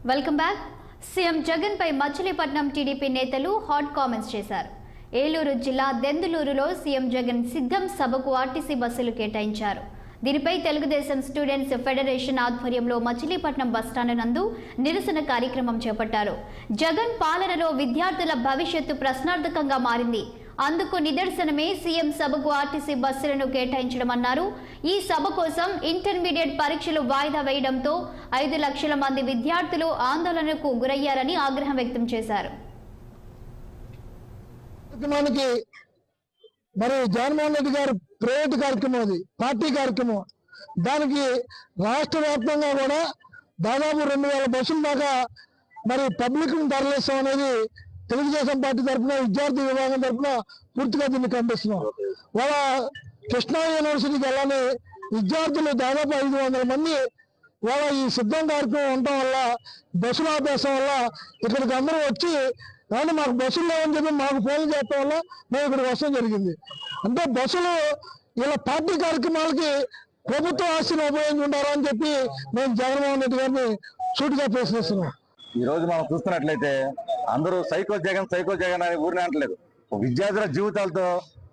Welcome back. CM Jagan పై Machilipatnam TDP నేతలు hot comments చేశారు. ఏలూరు జిల్లా దెందులూరులో సీఎం జగన్ సిద్ధం సభకు ఆర్టీసీ బస్సులు కేటాయించారు. దీనిపై తెలుగుదేశం స్టూడెంట్స్ ఫెడరేషన్ ఆధ్వర్యంలో మచిలీపట్నం బస్టాండ్ నందు నిరసన కార్యక్రమం చేపట్టారు. జగన్ పాలనలో విద్యార్థుల భవిష్యత్తు ప్రశ్నార్థకంగా మారింది. అందుకు నిదర్శనమే సీఎం సభకు ఆర్టీసీ బస్సులను కేటాయించడమన్నారు. ఈ సభ కోసం ఇంటర్మీడియట్ పరీక్షలు వాయిదా వేయడంతో 5 లక్షల మంది విద్యార్థులు ఆందోళనకు గురయ్యారని ఆగ్రహం వ్యక్తం చేశారు. మరి జగన్మోహన్ రెడ్డి గారు ప్రైవేట్ కార్యక్రమం, అది పార్టీ కార్యక్రమం. దానికి రాష్ట్ర వ్యాప్తంగా కూడా దాదాపు 2000 బస్సుల దాకా మరి పబ్లిక్ తరలిస్తాం అనేది తెలుగుదేశం పార్టీ తరఫున, విద్యార్థి విభాగం తరఫున పూర్తిగా దీన్ని ఖండిస్తున్నాం. వాళ్ళ కృష్ణా యూనివర్సిటీకి వెళ్ళని విద్యార్థులు దాదాపు 500 మంది వాళ్ళ ఈ సిద్ధం కార్యక్రమం ఉండటం వల్ల, బస్సులు ఆపేయడం వల్ల ఇక్కడికి అందరూ వచ్చి కానీ మాకు బస్సులు లేవని చెప్పి మాకు ఫోన్లు చేయడం వల్ల మేము ఇక్కడికి వస్తడం జరిగింది. అంటే బస్సులు ఇలా పార్టీ కార్యక్రమాలకి ప్రభుత్వ ఆస్తిని ఉపయోగించుకుంటారా అని చెప్పి మేము జగన్మోహన్ రెడ్డి గారిని సూటిగా ప్రశ్నిస్తున్నాం. ఈ రోజు మనం చూస్తున్నట్లయితే అందరూ సైకో జగన్ అని ఊరిని అంటలేదు. విద్యార్థుల జీవితాలతో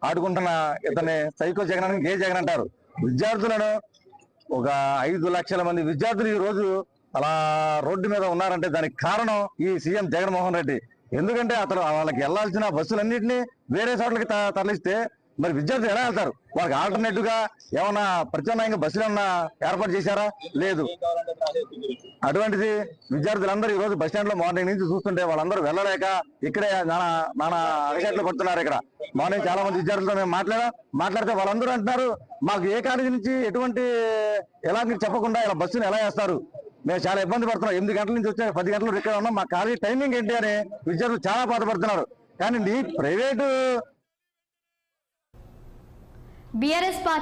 ఆడుకుంటున్న ఇతని సైకో జగన్ అని ఏ జగన్ అంటారు. విద్యార్థులను ఒక 5 లక్షల మంది విద్యార్థులు ఈ రోజు అలా రోడ్డు మీద ఉన్నారంటే దానికి కారణం ఈ సీఎం జగన్మోహన్ రెడ్డి. ఎందుకంటే అతను వాళ్ళకి వెళ్లాల్సిన బస్సులన్నింటినీ వేరే చోట్లకి తరలిస్తే మరి విద్యార్థులు ఎలా వెళ్తారు? వాళ్ళకి ఆల్టర్నేటివ్ గా ఏమన్నా ప్రత్యామ్నాయంగా బస్సులు ఏమన్నా ఏర్పాటు చేశారా? లేదు. అటువంటిది విద్యార్థులందరూ ఈ రోజు బస్ స్టాండ్ లో మార్నింగ్ నుంచి చూస్తుంటే వాళ్ళందరూ వెళ్ళలేక ఇక్కడే నానా అగచెట్లు కొడుతున్నారు. ఇక్కడ మార్నింగ్ చాలా మంది విద్యార్థులతో మేము మాట్లాడితే వాళ్ళందరూ అంటున్నారు, మాకు ఏ కాలేజీ నుంచి ఎటువంటి ఎలా మీరు చెప్పకుండా ఇలా బస్సును ఎలా వేస్తారు, మేము చాలా ఇబ్బంది పడుతున్నాం. 8 గంటల నుంచి వచ్చే 10 గంటలు ఇక్కడ ఉన్నాం, మా కాలేజీ టైమింగ్ ఏంటి అని విద్యార్థులు చాలా బాధపడుతున్నారు. కానీ ప్రైవేటు బీఆర్ఎస్ పార్టీ